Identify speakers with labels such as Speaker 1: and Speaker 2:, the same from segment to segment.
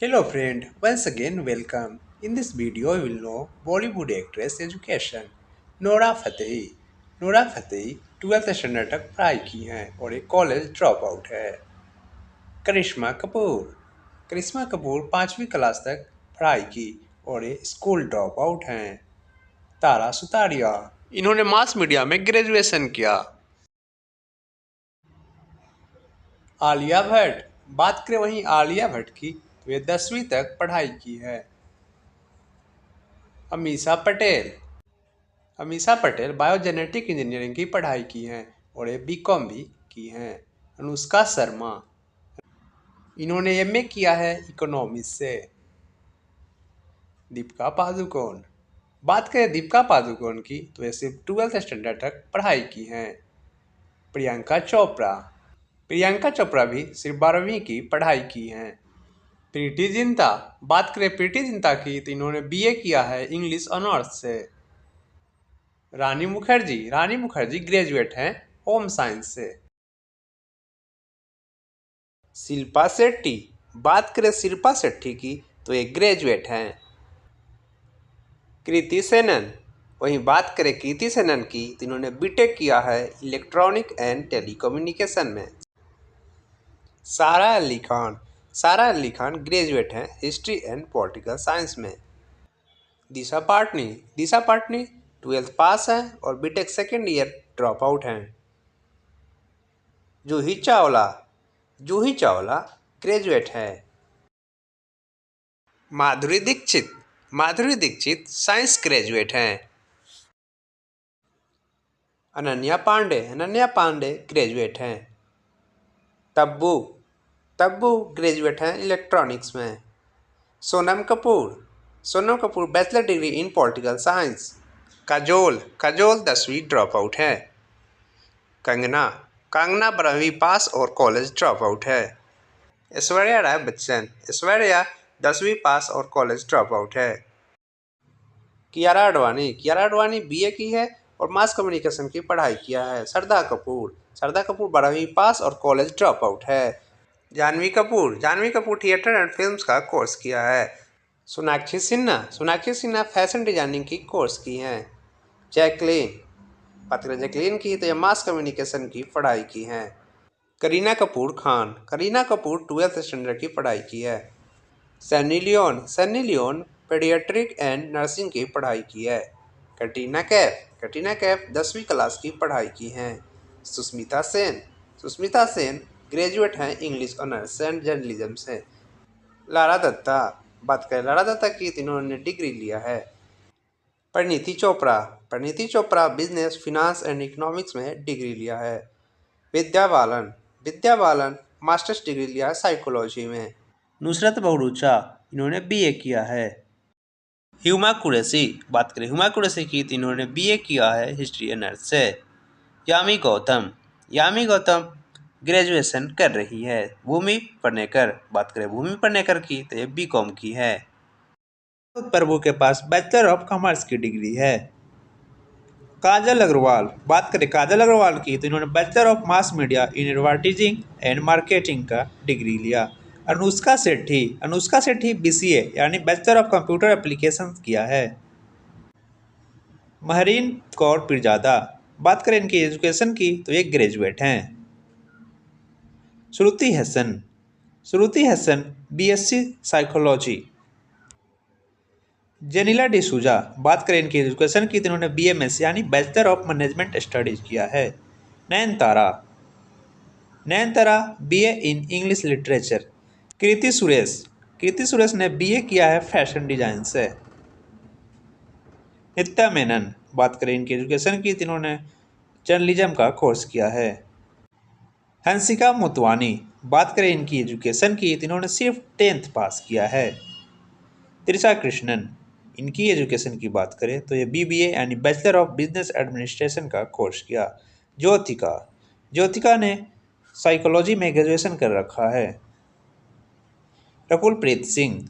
Speaker 1: Hello friend, once again welcome. In this video you will know Bollywood actress education. Nora Fatehi. Nora Fatehi 12th standard तक पढ़ाई की हैं और एक college drop out है। करिश्मा कपूर। करिश्मा कपूर 5वीं क्लास तक पढ़ाई की और एक स्कूल ड्रॉप आउट हैं। तारा सुतारिया। इन्होंने मास मीडिया में ग्रेजुएशन किया। आलिया भट्ट। बात करें वहीं आलिया भट्ट की तो ये 10वीं तक पढ़ाई की है। अमीषा पटेल। अमीषा पटेल बायोजेनेटिक इंजीनियरिंग की पढ़ाई की हैं और ये बीकॉम भी की हैं। अनुष्का शर्मा। इन्होंने एमए किया है इकोनॉमिक्स से। दीपिका पादुकोण। बात करें दीपिका पादुकोण की तो ये सिर्फ 12th स्टैंडर्ड तक पढ़ाई की हैं। प्रियंका चोपड़ा। प्रियंका चोपड़ा भी सिर्फ 12वीं की पढ़ाई की हैं। प्रीति जिंटा। बात करें प्रीति जिंटा की तो इन्होंने बीए किया है इंग्लिश ऑनर्स से। रानी मुखर्जी। रानी मुखर्जी ग्रेजुएट हैं होम साइंस से। शिल्पा शेट्टी। बात करें शिल्पा शेट्टी की तो ये ग्रेजुएट हैं। कृति सेनन। वहीं बात करें कृति सेनन की तो इन्होंने बीटेक किया है इलेक्ट्रॉनिक एंड टेलीकम्युनिकेशन में। सारा अली खान। सारा अली खान ग्रेजुएट हैं हिस्ट्री एंड पॉलिटिकल साइंस में। दिशा पाटनी। दिशा पाटनी 12th पास हैं और BTech second year drop out हैं। जूही चावला। जूही चावला ग्रेजुएट है। माधुरी दीक्षित। माधुरी दीक्षित साइंस ग्रेजुएट हैं। अनन्या पांडे। अनन्या पांडे ग्रेजुएट हैं। तब्बू। तब्बू ग्रेजुएट हैं इलेक्ट्रॉनिक्स में। Sonam Kapoor. Sonam Kapoor bachelor degree in political science. Kajol. Kajol 10वीं ड्रॉप आउट है। कंगना। कंगना 12वीं पास और कॉलेज ड्रॉप आउट है। ऐश्वर्या राय बच्चन। ऐश्वर्या 10वीं पास और कॉलेज ड्रॉप आउट है। कियारा आडवाणी। कियारा आडवाणी बीए की है और मास कम्युनिकेशन की पढ़ाई किया है। श्रद्धा कपूर। श्रद्धा कपूर 12वीं पास और कॉलेज ड्रॉप आउट है। Janhvi Kapoor. Janhvi Kapoor theatre and films का कोर्स किया है। सोनाक्षी सिन्हा। सोनाक्षी सिन्हा फैशन डिजाइनिंग की कोर्स की हैं। जैकलीन। बात करें जैकलीन की तो ये मास कम्युनिकेशन की पढ़ाई की हैं। करीना कपूर खान। करीना कपूर 12th स्टैंडर्ड की पढ़ाई की है। Sunny Leone. Sunny Leone paediatric and nursing की पढ़ाई की है। कटरीना कैफ। कटरीना कैफ 10वीं क्लास की पढ़ाई की हैं। सुष्मिता सेन। सुष्मिता सेन ग्रेजुएट हैं इंग्लिश ऑनर्स एंड जर्नलिज्म से। लारा दत्ता। बात करें लारा दत्ता की तो इन्होंने डिग्री लिया है। Parineeti Chopra. Parineeti Chopra business finance and economics में डिग्री लिया है। विद्या बालन। विद्या बालन मास्टर्स डिग्री लिया है साइकोलॉजी में। नुसरत बहुरुचा। इन्होंने बीए किया है। हुमा कुरैशी। बात करें हुमा कुरैशी की तो इन्होंने बीए किया है हिस्ट्री ऑनर्स से। यामी गौतम। यामी गौतम ग्रेजुएशन कर रही है। भूमि पेडनेकर। बात करें भूमि पेडनेकर की तो ये बीकॉम की है। प्रभु के पास बैचलर ऑफ कॉमर्स की डिग्री है। काजल अग्रवाल। बात करें काजल अग्रवाल की तो इन्होंने bachelor of mass media in advertising and marketing का डिग्री लिया। अनुष्का सेठी। अनुष्का सेठी बीसीए यानी बैचलर ऑफ कंप्यूटर एप्लीकेशन किया है। महरीन कौर पिरजादा। बात करें इनकी एजुकेशन की तो ये ग्रेजुएट हैं। श्रुति हसन। Shruti Haasan BSc psychology. जेनिला डिसूजा। बात करें इनकी एजुकेशन की तो इन्होंने बीएमएस यानी बैचलर ऑफ मैनेजमेंट स्टडीज किया है। Nayanthara. Nayanthara BA in English literature. Kriti Suresh. Kriti Suresh ने बीए किया है फैशन डिजाइन से। नित्या मेनन। बात करें इनकी एजुकेशन की तो इन्होंने जर्नलिज्म का कोर्स किया है। हंसिका मोतवानी। बात करें इनकी एजुकेशन की तो इन्होंने सिर्फ 10th पास किया है। त्रिशा कृष्णन। इनकी एजुकेशन की बात करें तो ये बीबीए यानी बैचलर ऑफ बिजनेस एडमिनिस्ट्रेशन का कोर्स किया। ज्योतिका। ज्योतिका ने साइकोलॉजी में ग्रेजुएशन कर रखा है। Rakulpreet Singh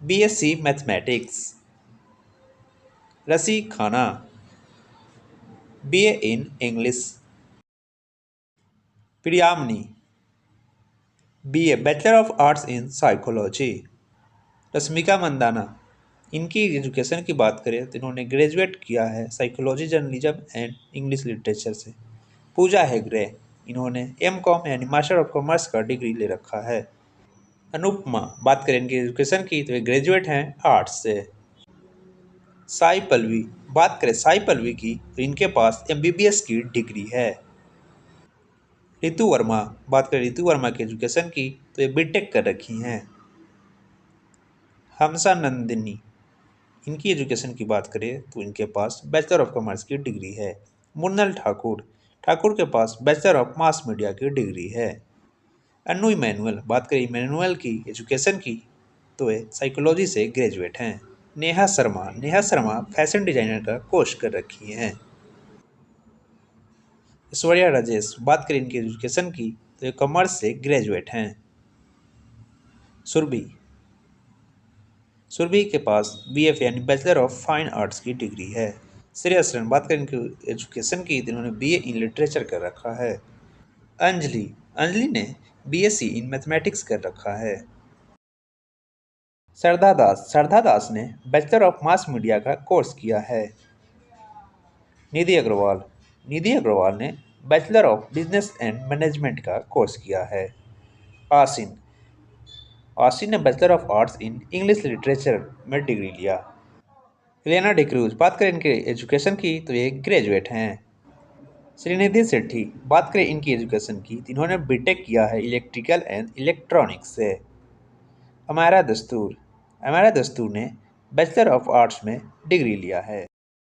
Speaker 1: BSc mathematics. Raashi Khanna BA in English. Priyamani. BA bachelor of arts in psychology. Rashmika Mandanna, इनकी एजुकेशन की बात करें तो इन्होंने ग्रेजुएट किया है psychology journalism and English literature से। पूजा हेगड़े, इन्होंने M.Com यानी मास्टर ऑफ कॉमर्स का डिग्री ले रखा है। अनुपमा, बात करें इनकी एजुकेशन की तो ये ग्रेजुएट हैं आर्ट्स से। साई पल्लवी, बात करें साई पल्लवी की तो इनके पास MBBS की डिग्री है। रितु वर्मा, बात करें रितु वर्मा की एजुकेशन की तो ये B.Tech कर रखी हैं। हमसा नंदिनी, इनकी एजुकेशन की बात करें तो इनके पास बैचलर ऑफ कॉमर्स की डिग्री है। मुन्नल ठाकुर, ठाकुर के पास बैचलर ऑफ मास मीडिया की डिग्री है। अन्नू इमैनुअल, बात करें इमैनुअल की एजुकेशन की तो ये साइकोलॉजी से ग्रेजुएट हैं। नेहा शर्मा, नेहा शर्मा फैशन डिजाइनर का कोर्स कर रखी हैं। ऐश्वर्या राजेश, बात करें इनकी एजुकेशन की तो ये कॉमर्स से ग्रेजुएट हैं। सुरभि, सुरभि के पास BF यानी बैचलर ऑफ फाइन आर्ट्स की डिग्री है। श्रेयस रन, बात करें इनकी एजुकेशन की तो इन्होंने BA इन लिटरेचर कर रखा है। अंजलि, अंजलि ने BSc इन मैथमेटिक्स कर रखा है। श्रद्धा दास, श्रद्धा दास ने बैचलर ऑफ मास मीडिया का कोर्स किया है। निधि अग्रवाल, निधि अग्रवाल ने bachelor of business and management का कोर्स किया है। आसिन, आसिन ने bachelor of arts in English literature में डिग्री लिया। रियाना डिक्रूज, बात करें इनके एजुकेशन की तो ये ग्रेजुएट हैं। श्रीनिधि सेठी, बात करें इनकी एजुकेशन की तो इन्होंने B.Tech किया है इलेक्ट्रिकल एंड इलेक्ट्रॉनिक्स से। अमायरा दस्तूर, अमायरा दस्तूर ने बैचलर ऑफ आर्ट्स में डिग्री लिया है।